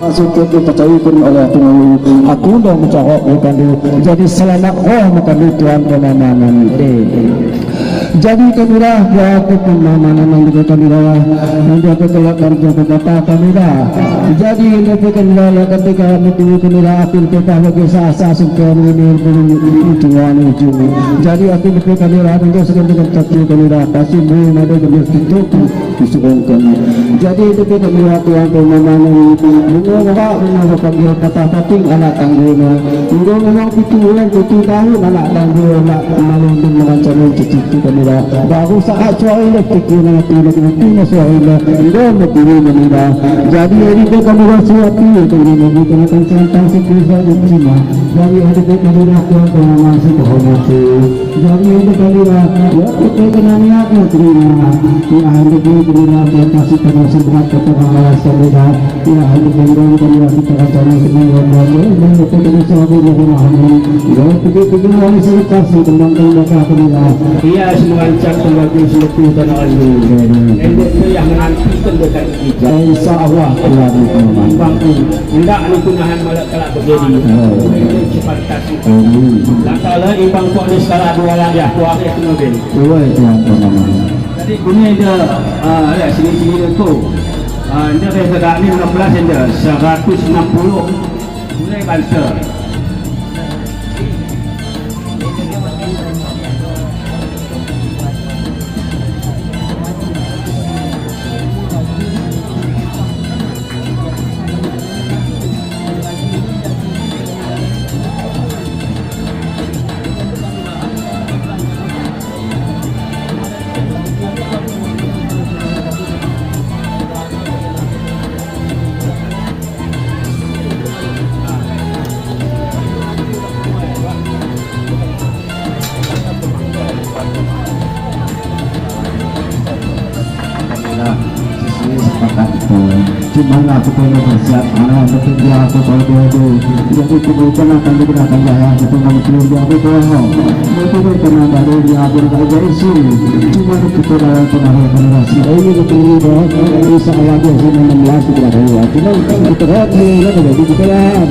Masuk dipercayakan oleh Tuhan, aku dah menjawab bukan jadi selamat makan Tuhan pemamanan jadi kamilah buat pemamanan yang juga kamilah nanti aku kelak dari kata kamilah jadi nanti kamilah ketika nanti kamilah aku kita bagi sah sungkem ini Tuhan itu jadi aku nanti kamilah nanti segala dengan takdir kamilah pasti belum ada yang tutup disebutkan jadi itu kamilah Tuhan pemamanan Mengawa panggil kata pating anak tangguna. Tidak memang pitulan itu tahu anak tangguna nak malunding mengancam cuci kamera. Baru saat suai lektik nanti suai tidak mungkin menira. Jadi hari itu kamera suatu itu ini kena tentang sekitar Cina. Jadi hari itu kamera yang masih terhormati. Jadi itu kamera ya kita kena niat terima. Ya hari itu kamera yang kasih terasa berat kepada malas kamera. Ya hari itu kamera kita akan semua orang dan kita kena sahabat yang memahami. Ya kita harus kasih tentang mereka kamera. Ia semua ancam sebagai seluruh tanah air. Itu yang menantikan dekat kita. Insyaallah Allah berfirman. Bangku, hendak nukunahan malak kelak terjadi. Cepat kasih. Lantalah ibang kau ni sekarang dua lagi aku akhir mobil. Jadi punya dia ada sini tu. Dia sekarang ni 16 dia 160 mulai banser. Cuma aku pengen bersiap, betul dia aku tahu dia tu. Jadi kemudian akan digunakan jaya itu nama dia aku tahu. Itu karena baru dia aku kerja isi. Cuma kita dalam pengaruh generasi ini betul dia. Insya Allah dia 16 tidak ada. Cuma kita lihat dia ada di dalam.